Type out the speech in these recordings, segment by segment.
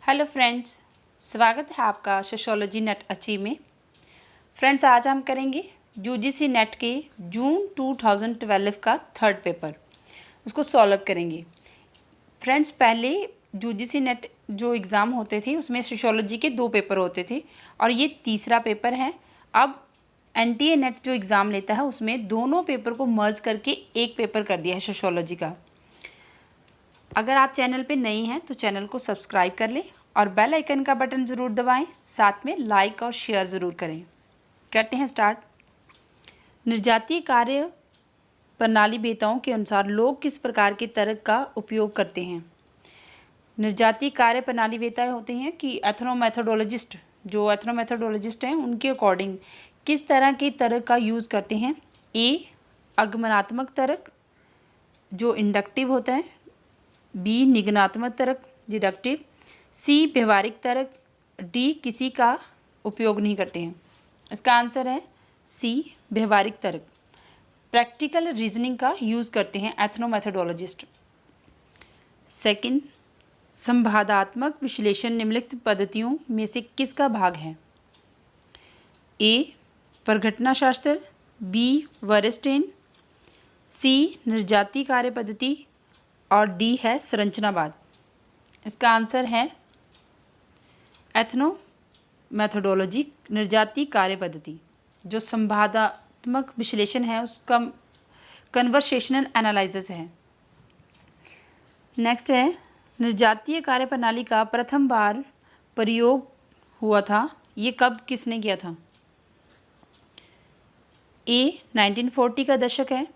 Hello friends, स्वागत है आपका सोशियोलॉजी नेट अचीव में। फ्रेंड्स, आज हम करेंगे यूजीसी नेट के जून 2012 का थर्ड पेपर, उसको सॉल्व करेंगे। फ्रेंड्स, पहले यूजीसी नेट जो एग्ज़ाम होते थे उसमें सोशियोलॉजी के 2 पेपर होते थे और ये तीसरा पेपर है। अब एनटीए नेट जो एग्ज़ाम लेता है उसमें दोनों पेपर को मर्ज करके एक पेपर कर दिया है सोशियोलॉजी का। अगर आप चैनल पे नई हैं तो चैनल को सब्सक्राइब कर लें और बेल आइकन का बटन ज़रूर दबाएं, साथ में लाइक और शेयर ज़रूर करें। करते हैं स्टार्ट। निर्जातीय कार्य प्रणाली वेताओं के अनुसार लोग किस प्रकार के तर्क का उपयोग करते हैं? निर्जातीय कार्य प्रणाली वेता होते हैं कि एथनोमेथोडोलॉजिस्ट, जो एथनोमेथोडोलॉजिस्ट हैं उनके अकॉर्डिंग किस तरह के तर्क का यूज़ करते हैं। ए, आगमनात्मक तर्क जो इंडक्टिव होता है। बी, निगमनात्मक तर्क डिडक्टिव। सी, व्यवहारिक तर्क। डी, किसी का उपयोग नहीं करते हैं। इसका आंसर है सी, व्यवहारिक तर्क। प्रैक्टिकल रीजनिंग का यूज़ करते हैं एथनोमेथोडोलॉजिस्ट। सेकंड, संवादात्मक विश्लेषण निम्नलिखित पद्धतियों में से किसका भाग है? ए, प्रघटनाशास्त्र। बी, वरेस्टेन। सी, निर्जातीय कार्य पद्धति और डी है संरचनावाद। इसका आंसर है एथनोमेथोडोलॉजी, निर्जातीय कार्य पद्धति। जो संवादात्मक विश्लेषण है उसका कन्वर्सेशनल एनालिसिस है। नेक्स्ट है, निर्जातीय कार्य प्रणाली का प्रथम बार प्रयोग हुआ था, ये कब किसने किया था? ए, 1940 का दशक है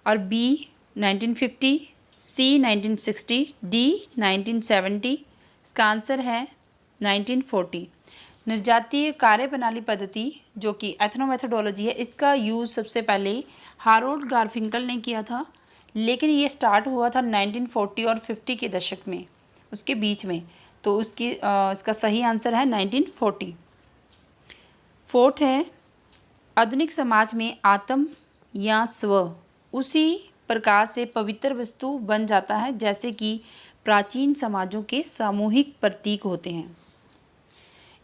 और बी 1950, सी 1960, डी 1970। इसका आंसर है 1940। निर्जातीय कार्य प्रणाली पद्धति जो कि एथनोमेथोडोलॉजी है, इसका यूज़ सबसे पहले हारोल्ड गारफिंकल ने किया था, लेकिन ये स्टार्ट हुआ था 1940 और 50 के दशक में, उसके बीच में। तो इसका सही आंसर है 1940। फोर्थ है, आधुनिक समाज में आत्म या स्व उसी प्रकार से पवित्र वस्तु बन जाता है जैसे कि प्राचीन समाजों के सामूहिक प्रतीक होते हैं।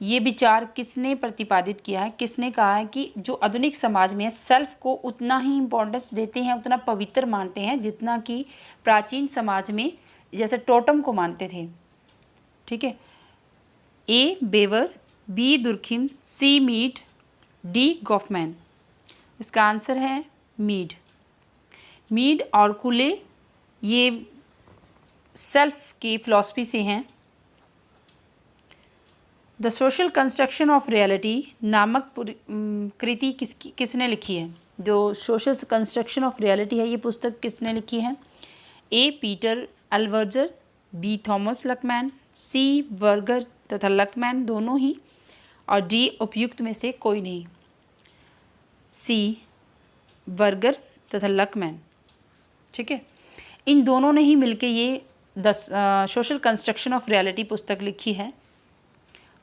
ये विचार किसने प्रतिपादित किया है? किसने कहा है कि जो आधुनिक समाज में सेल्फ को उतना ही इम्पोर्टेंस देते हैं, उतना पवित्र मानते हैं जितना कि प्राचीन समाज में जैसे टोटम को मानते थे। ठीक है। A, Weber. B, Durkheim. C, Mead. D, Goffman. इसका आंसर है मीड। मीड और कुले ये सेल्फ की फिलॉसफी से हैं। The social construction of reality नामक कृति किसने लिखी है? जो सोशल कंस्ट्रक्शन ऑफ रियलिटी है, ये पुस्तक किसने लिखी है? A, Peter L Berger. B, Thomas Luckmann. C, Berger तथा लकमैन दोनों ही और डी, उपयुक्त में से कोई नहीं। सी, वर्गर तथा लकमैन। ठीक है। इन दोनों ने ही मिलके ये सोशल कंस्ट्रक्शन ऑफ रियलिटी पुस्तक लिखी है।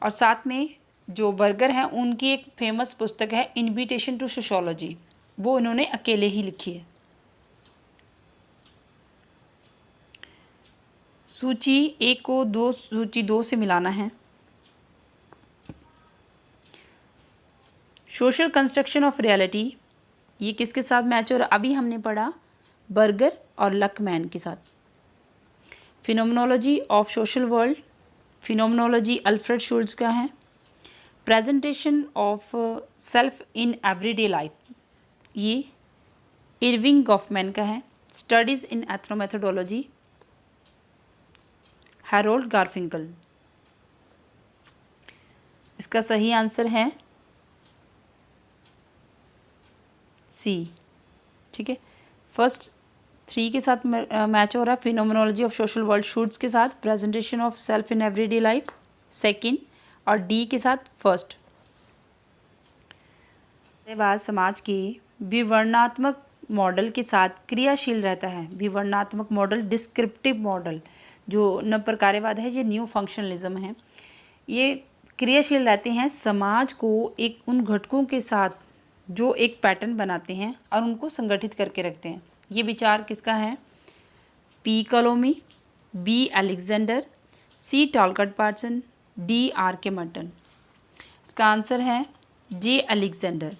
और साथ में जो बर्गर हैं उनकी एक फेमस पुस्तक है इनविटेशन टू सोशियोलॉजी, वो इन्होंने अकेले ही लिखी है। सूची 1 को सूची 2 से मिलाना है। सोशल कंस्ट्रक्शन ऑफ रियलिटी ये किसके साथ मैच हो रहा? अभी हमने पढ़ा बर्गर और लकमैन के साथ। Phenomenology of social world, phenomenology Alfred Schutz का है। Presentation of self in everyday life ये इरविंग गॉफमैन का है। Studies in ethnomethodology Harold Garfinkel. इसका सही आंसर है सी। ठीक है। फर्स्ट 3 के साथ मैच हो रहा है, फिनोमिनोलॉजी ऑफ सोशल वर्ल्ड शुल्ट्ज के साथ, presentation of self in everyday life second और डी के साथ फर्स्ट। बाद समाज के विवरणात्मक मॉडल के साथ क्रियाशील रहता है। विवरणात्मक मॉडल, डिस्क्रिप्टिव मॉडल जो नवप्रकार्यवाद है, ये न्यू फंक्शनलिज्म है। ये क्रियाशील रहते हैं समाज को एक उन घटकों के साथ जो एक पैटर्न बनाते हैं और उनको संगठित करके रखते हैं। ये विचार किसका है? P, Colomy. B, Alexander. C Talcott Parsons, D R K Merton. इसका आंसर है जे अलेक्जेंडर।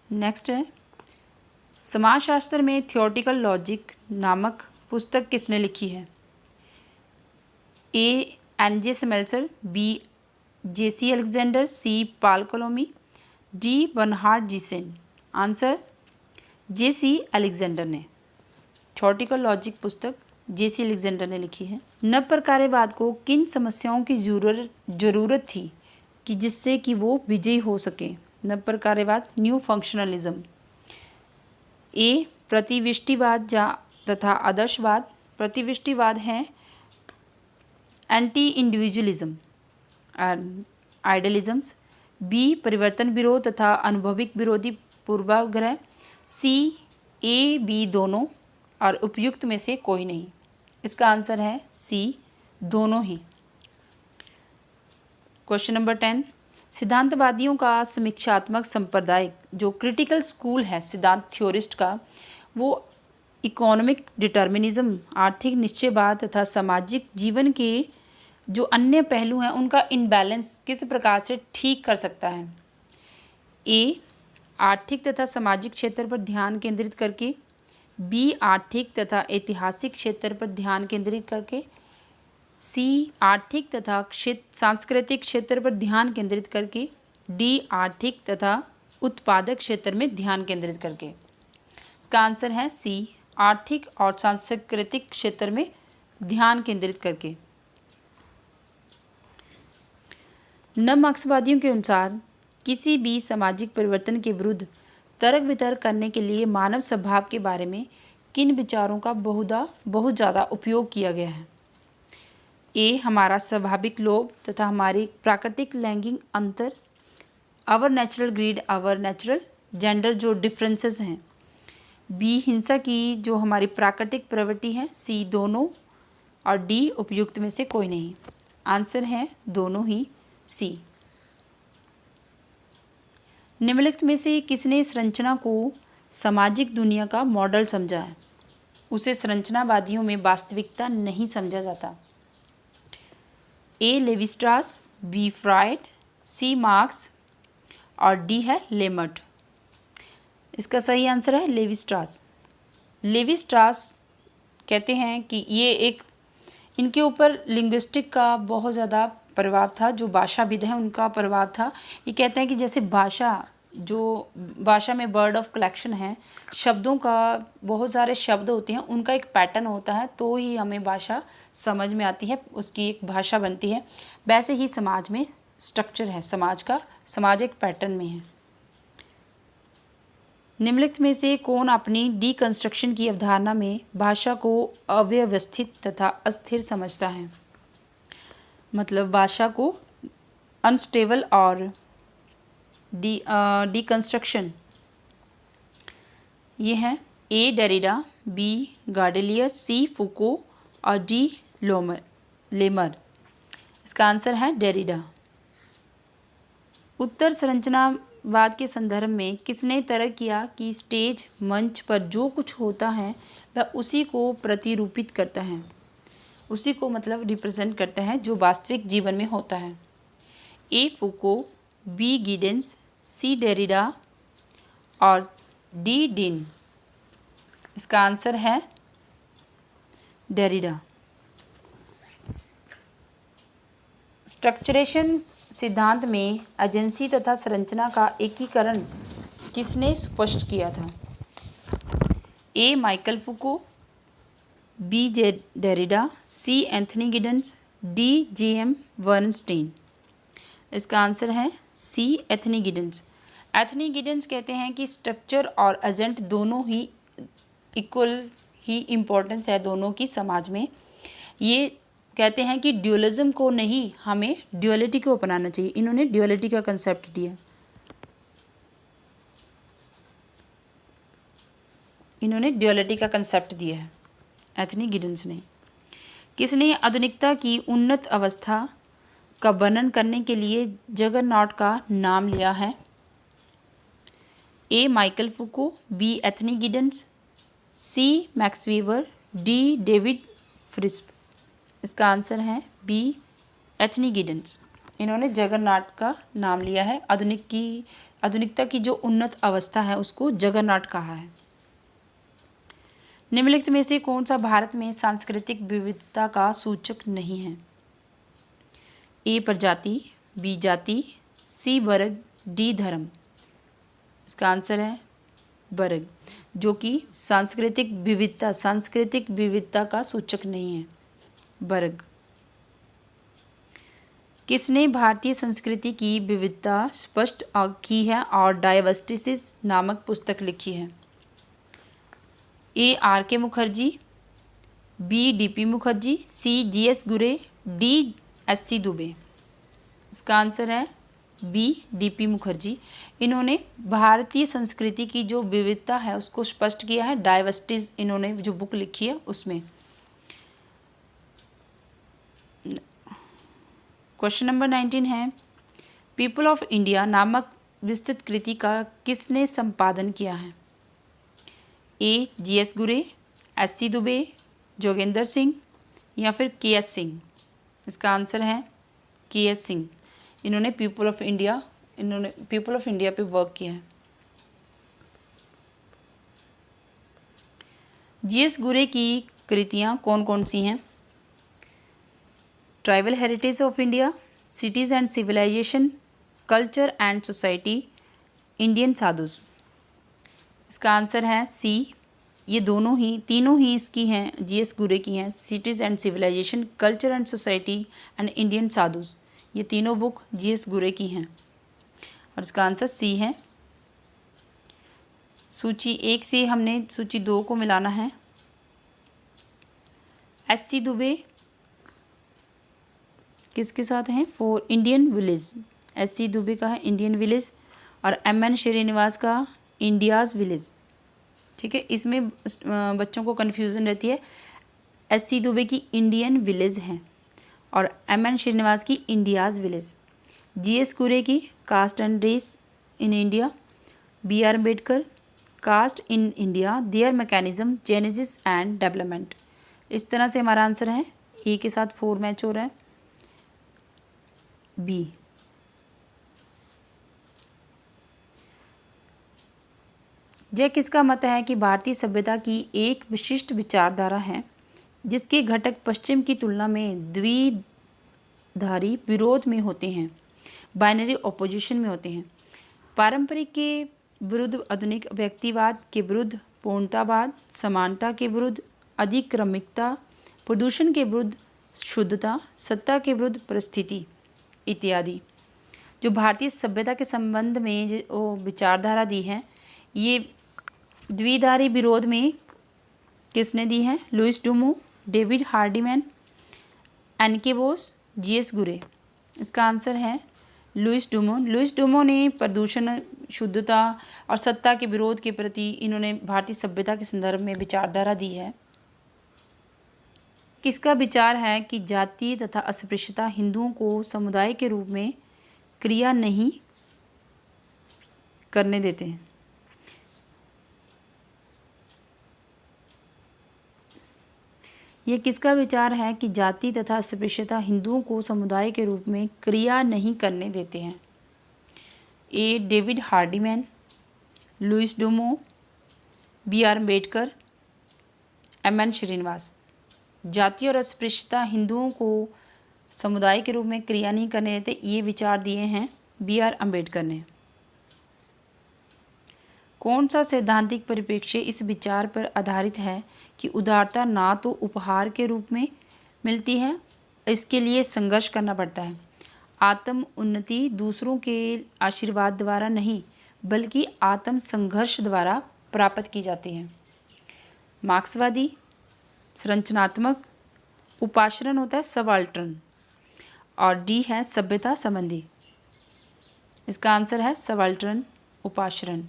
नेक्स्ट है, समाजशास्त्र में थियोरेटिकल लॉजिक नामक पुस्तक किसने लिखी है? A N J Smelser, B J C Alexander, C Paul Colomy, D Bernhard Giesen. Answer J C Alexander ने। थियोरेटिकल लॉजिक पुस्तक जे सी अलेक्जेंडर ने लिखी है। नवप्रकार्यवाद को किन समस्याओं की जरूरत थी कि जिससे कि वो विजयी हो सके? नवप्रकार्यवाद, न्यू फंक्शनलिज्म। ए प्रतिविष्टिवाद तथा आदर्शवाद। प्रतिविष्टिवाद है एंटी इंडिविजुअलिज्म आइडियलिज्म्स। बी परिवर्तन विरोध तथा अनुभविक विरोधी पूर्वाग्रह। सी ए बी दोनों और उपयुक्त में से कोई नहीं। इसका आंसर है सी दोनों ही। क्वेश्चन नंबर 10, सिद्धांतवादियों का समीक्षात्मक संप्रदाय जो क्रिटिकल स्कूल है सिद्धांत थ्योरिस्ट का, वो इकोनॉमिक डिटर्मिनिज्म, आर्थिक निश्चयवाद तथा सामाजिक जीवन के जो अन्य पहलू हैं उनका इनबैलेंस किस प्रकार से ठीक कर सकता है? ए आर्थिक तथा सामाजिक क्षेत्र पर ध्यान केंद्रित करके, बी आर्थिक तथा ऐतिहासिक क्षेत्र पर ध्यान केंद्रित करके, सी आर्थिक तथा सांस्कृतिक क्षेत्र पर ध्यान केंद्रित करके, डी आर्थिक तथा उत्पादक क्षेत्र में ध्यान केंद्रित करके। इसका आंसर है सी आर्थिक और सांस्कृतिक क्षेत्र में ध्यान केंद्रित करके। नव मार्क्सवादियों के अनुसार किसी भी सामाजिक परिवर्तन के विरुद्ध तर्क वितर्क करने के लिए मानव स्वभाव के बारे में किन विचारों का बहुत ज़्यादा उपयोग किया गया है? ए हमारा स्वाभाविक लोभ तथा हमारी प्राकृतिक लैंगिक अंतर, our natural greed, our natural gender जो डिफरेंसेस हैं। बी हिंसा की जो हमारी प्राकृतिक प्रवृत्ति है। सी दोनों और डी उपयुक्त में से कोई नहीं। आंसर है दोनों ही, सी। निम्नलिखित में से किसने संरचना को सामाजिक दुनिया का मॉडल समझा है? उसे संरचनावादियों में वास्तविकता नहीं समझा जाता। ए लेवी स्ट्रास, बी फ्राइड, सी मार्क्स और डी है लेमर्ट। इसका सही आंसर है लेवी स्ट्रास। लेवी स्ट्रास कहते हैं कि ये एक इनके ऊपर लिंग्विस्टिक का बहुत ज़्यादा प्रभाव था, जो भाषाविद हैं उनका प्रभाव था। ये कहते हैं कि जैसे भाषा में वर्ड ऑफ कलेक्शन है, शब्दों का बहुत सारे शब्द होते हैं, उनका एक पैटर्न होता है तो ही हमें भाषा समझ में आती है, उसकी एक भाषा बनती है। वैसे ही समाज में स्ट्रक्चर है, समाज एक पैटर्न में है। निम्नलिखित में से कौन अपनी डीकंस्ट्रक्शन की अवधारणा में भाषा को अव्यवस्थित तथा अस्थिर समझता है? मतलब भाषा को अनस्टेबल और डीकंस्ट्रक्शन। ये है ए डेरिडा, बी गार्डेलियस, सी फूको और डी लेमर। इसका आंसर है डेरिडा। उत्तर संरचनावाद के संदर्भ में किसने तर्क किया कि स्टेज मंच पर जो कुछ होता है वह उसी को प्रतिरूपित करता है, उसी को मतलब रिप्रेजेंट करता है जो वास्तविक जीवन में होता है? ए फूको, बी गिडेंस, सी डेरिडा और डी डिन। इसका आंसर है डेरिडा। स्ट्रक्चरेशन सिद्धांत में एजेंसी तथा संरचना का एकीकरण किसने स्पष्ट किया था? A Michael Foucault, B Derrida, C Anthony Giddens, D J M. Bernstein. इसका आंसर है C Anthony Giddens. Anthony Giddens कहते हैं कि स्ट्रक्चर और एजेंट दोनों ही इक्वल ही इम्पोर्टेंस है दोनों की समाज में। ये कहते हैं कि ड्यूअलिज्म को नहीं, हमें ड्यूअलिटी को अपनाना चाहिए। इन्होंने ड्यूअलिटी का कंसेप्ट दिया। इन्होंने ड्यूअलिटी का कंसेप्ट दिया है एंथनी गिडेंस ने। किसने आधुनिकता की उन्नत अवस्था का वर्णन करने के लिए जगरनॉट का नाम लिया है? ए Michael Foucault, B Anthony Giddens, C Max Weaver, D David फ्रिस्प। इसका आंसर है बी एथनीगिडन्स। इन्होंने जगरनॉट का नाम लिया है। आधुनिकता की जो उन्नत अवस्था है उसको जगरनॉट कहा है। निम्नलिखित में से कौन सा भारत में सांस्कृतिक विविधता का सूचक नहीं है? ए प्रजाति, बी जाति, सी वर्ग, डी धर्म। इसका आंसर है वर्ग, जो कि सांस्कृतिक विविधता का सूचक नहीं है, वर्ग। किसने भारतीय संस्कृति की विविधता स्पष्ट की है और डाइवर्सिटी नामक पुस्तक लिखी है? A R K Mukherjee, B D P Mukherjee, C G S Ghurye, D S C Dube. इसका आंसर है बी डी पी मुखर्जी। इन्होंने भारतीय संस्कृति की जो विविधता है उसको स्पष्ट किया है, डाइवर्सिटीज इन्होंने जो बुक लिखी है उसमें। क्वेश्चन नंबर 19 है, पीपल ऑफ इंडिया नामक विस्तृत कृति का किसने संपादन किया है? ए जी एस गुरे, एस सी दुबे, जोगेंद्र सिंह या फिर के एस सिंह। इसका आंसर है के एस सिंह। इन्होंने पीपल ऑफ इंडिया पे वर्क किया है। जी एस गुरे की कृतियाँ कौन कौन सी हैं? Tribal heritage of India, cities and civilisation, culture and society, Indian sadhus. इसका आंसर है सी। ये तीनों ही इसकी हैं, जी एस गुरे की हैं। Cities and civilisation, culture and society and Indian sadhus, ये तीनों बुक जी एस गुरे की हैं और इसका आंसर सी है। सूची 1 से हमने सूची 2 को मिलाना है। एस सी दुबे किसके साथ हैं? For Indian village. S C Dube का है इंडियन विलेज और एम एन श्रीनिवास का इंडियाज़ विलेज। ठीक है, इसमें बच्चों को कन्फ्यूज़न रहती है। एस सी दुबे की इंडियन विलेज है और एम एन श्रीनिवास की इंडियाज़ विलेज। जी एस गुरे की caste and race in India, B R Ambedkar caste in India, their mechanism, genesis and development. इस तरह से हमारा आंसर है, ए के साथ 4 मैच हो रहा है, बी। यह किसका मत है कि भारतीय सभ्यता की एक विशिष्ट विचारधारा है जिसके घटक पश्चिम की तुलना में द्विधारी विरोध में होते हैं, बाइनरी ऑपोजिशन में होते हैं। पारंपरिक के विरुद्ध आधुनिक, व्यक्तिवाद के विरुद्ध पूर्णतावाद, समानता के विरुद्ध अधिक्रमिकता, प्रदूषण के विरुद्ध शुद्धता, सत्ता के विरुद्ध परिस्थिति इत्यादि। जो भारतीय सभ्यता के संबंध में जो विचारधारा दी है, ये द्विधारी विरोध में किसने दी है? लुइस डुमो, डेविड हार्डीमैन, एन के बोस, जी एस गुरे। इसका आंसर है लुइस डुमो। लुइस डुमो ने प्रदूषण, शुद्धता और सत्ता के विरोध के प्रति इन्होंने भारतीय सभ्यता के संदर्भ में विचारधारा दी है। किसका विचार है कि जाति तथा अस्पृश्यता हिंदुओं को समुदाय के रूप में क्रिया नहीं करने देते हैं? यह किसका विचार है कि जाति तथा अस्पृश्यता हिंदुओं को समुदाय के रूप में क्रिया नहीं करने देते हैं? A David Hardiman, Louis Dumont, B R Ambedkar, M N Srinivas. जाति और अस्पृश्यता हिंदुओं को समुदाय के रूप में क्रिया नहीं करने देते, ये विचार दिए हैं बी आर अम्बेडकर ने। कौन सा सैद्धांतिक परिप्रेक्ष्य इस विचार पर आधारित है कि उदारता ना तो उपहार के रूप में मिलती है, इसके लिए संघर्ष करना पड़ता है। आत्म उन्नति दूसरों के आशीर्वाद द्वारा नहीं बल्कि आत्म संघर्ष द्वारा प्राप्त की जाती है। मार्क्सवादी, संरचनात्मक, उपाश्रण होता है सबाल्टर्न, और डी है सभ्यता संबंधी। इसका आंसर है सबाल्टर्न, उपाश्रण।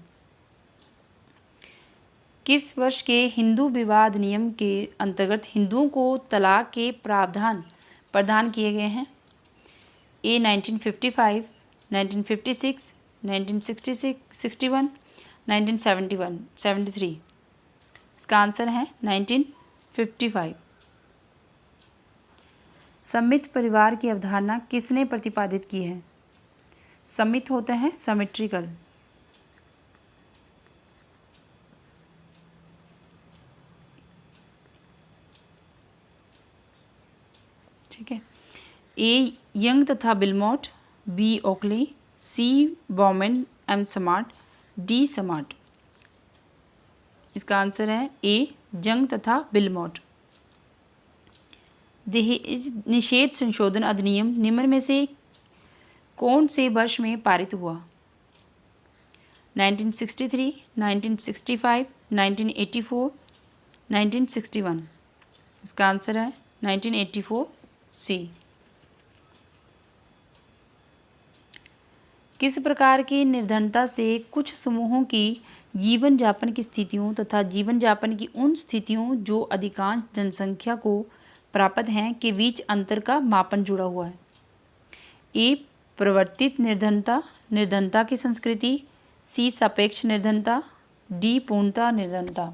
किस वर्ष के हिंदू विवाह अधिनियम के अंतर्गत हिंदुओं को तलाक के प्रावधान प्रदान किए गए हैं? ए 1955, 1956, 1966, 61, 1971, 73। इसका आंसर है 1955। सममित परिवार की अवधारणा किसने प्रतिपादित की है? सममित होता है सिमेट्रिकल। ठीक है। ए यंग तथा Willmott, B Oakley, C Bauman, M Smart, D Smart. इसका आंसर है ए यंग तथा बिलमोट। दहेज निषेध संशोधन अधिनियम निम्न में से कौन से वर्ष में पारित हुआ? 1963, 1965, 1984, 1961। इसका आंसर है 1984 सी। किस प्रकार की निर्धनता से कुछ समूहों की जीवन यापन की स्थितियों तथा जीवन यापन की उन स्थितियों जो अधिकांश जनसंख्या को प्राप्त हैं के बीच अंतर का मापन जुड़ा हुआ है? ए प्रवर्तित निर्धनता, निर्धनता की संस्कृति, सी सापेक्ष निर्धनता, डी पूर्णता निर्धनता।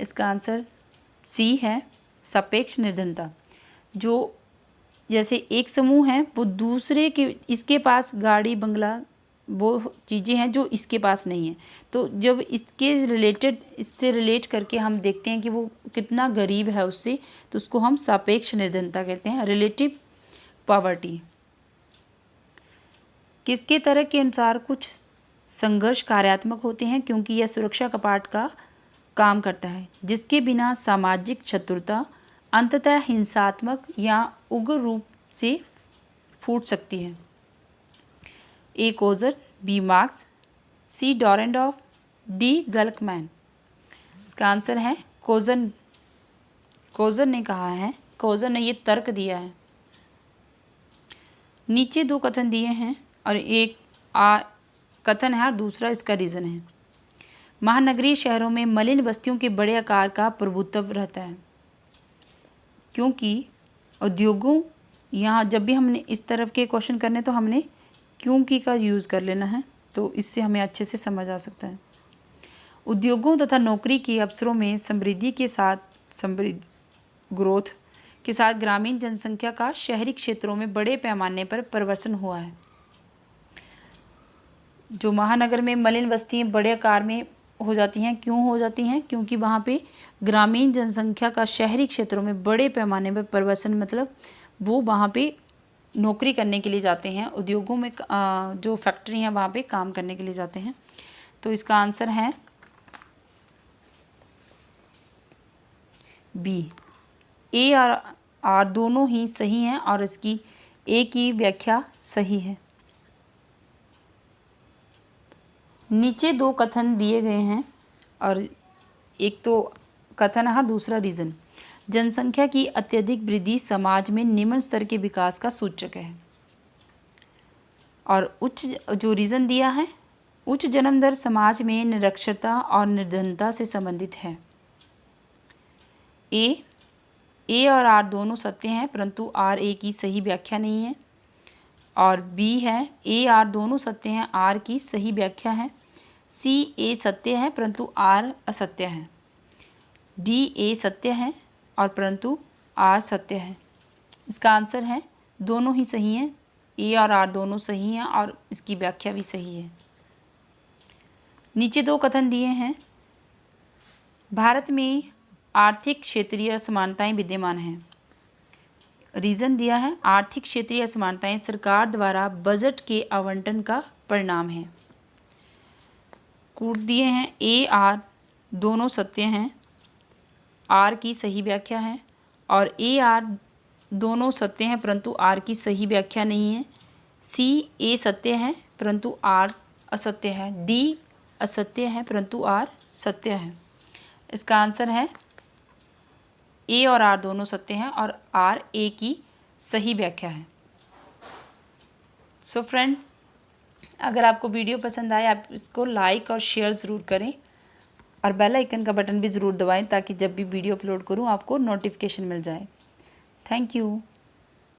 इसका आंसर सी है सापेक्ष निर्धनता। जो जैसे एक समूह है वो दूसरे के, इसके पास गाड़ी बंगला वो चीज़ें हैं जो इसके पास नहीं है, तो जब इससे रिलेट करके हम देखते हैं कि वो कितना गरीब है उससे, तो उसको हम सापेक्ष निर्धनता कहते हैं, रिलेटिव पॉवर्टी। किसके तर्क के अनुसार कुछ संघर्ष कार्यात्मक होते हैं क्योंकि यह सुरक्षा कपाट का काम करता है, जिसके बिना सामाजिक शत्रुता अंततः हिंसात्मक या उग्र रूप से फूट सकती है? ए कोजर, बी मार्क्स, सी डॉरेंडॉर्फ, डी गल्कमैन। इसका आंसर है कोजर। कोजर ने कहा है, कोजर ने ये तर्क दिया है। नीचे दो कथन दिए हैं और एक कथन है और दूसरा इसका रीज़न है। महानगरीय शहरों में मलिन बस्तियों के बड़े आकार का प्रभुत्व रहता है क्योंकि उद्योगों, यहाँ जब भी हमने इस तरफ के क्वेश्चन करने तो हमने क्योंकि का यूज़ कर लेना है, तो इससे हमें अच्छे से समझ आ सकता है। उद्योगों तथा नौकरी के अवसरों में समृद्धि ग्रोथ के साथ ग्रामीण जनसंख्या का शहरी क्षेत्रों में बड़े पैमाने पर परिवर्तन हुआ है। जो महानगर में मलिन बस्तियाँ बड़े आकार में हो जाती हैं, क्यों हो जाती हैं? क्योंकि वहाँ पे ग्रामीण जनसंख्या का शहरी क्षेत्रों में बड़े पैमाने पर परिवर्तन, मतलब वो वहाँ पे नौकरी करने के लिए जाते हैं, उद्योगों में जो फैक्ट्री हैं वहाँ पे काम करने के लिए जाते हैं। तो इसका आंसर है बी। ए और आर दोनों ही सही हैं और इसकी ए की व्याख्या सही है। नीचे दो कथन दिए गए हैं और एक तो कथन है, दूसरा रीज़न। जनसंख्या की अत्यधिक वृद्धि समाज में निम्न स्तर के विकास का सूचक है। और उच्च जो रीज़न दिया है, उच्च जन्म दर समाज में निरक्षरता और निर्धनता से संबंधित है। ए और आर दोनों सत्य हैं परंतु आर ए की सही व्याख्या नहीं है। और बी है ए आर दोनों सत्य हैं, आर की सही व्याख्या है। सी ए सत्य है परंतु आर असत्य है। डी ए सत्य है और परंतु आर सत्य है। इसका आंसर है दोनों ही सही हैं, ए और आर दोनों सही हैं और इसकी व्याख्या भी सही है। नीचे दो कथन दिए हैं। भारत में आर्थिक क्षेत्रीय असमानताएं विद्यमान हैं। रीज़न दिया है, आर्थिक क्षेत्रीय असमानताएं सरकार द्वारा बजट के आवंटन का परिणाम है। कूट दिए हैं, ए आर दोनों सत्य हैं, आर की सही व्याख्या है। और ए आर दोनों सत्य हैं परंतु आर की सही व्याख्या नहीं है। सी ए सत्य है परंतु आर असत्य है। डी असत्य है परंतु आर सत्य है। इसका आंसर है ए और आर दोनों सत्य हैं और आर ए की सही व्याख्या है। सो फ्रेंड्स, अगर आपको वीडियो पसंद आए आप इसको लाइक और शेयर ज़रूर करें और बेल आइकन का बटन भी ज़रूर दबाएं ताकि जब भी वीडियो अपलोड करूं आपको नोटिफिकेशन मिल जाए। Thank you.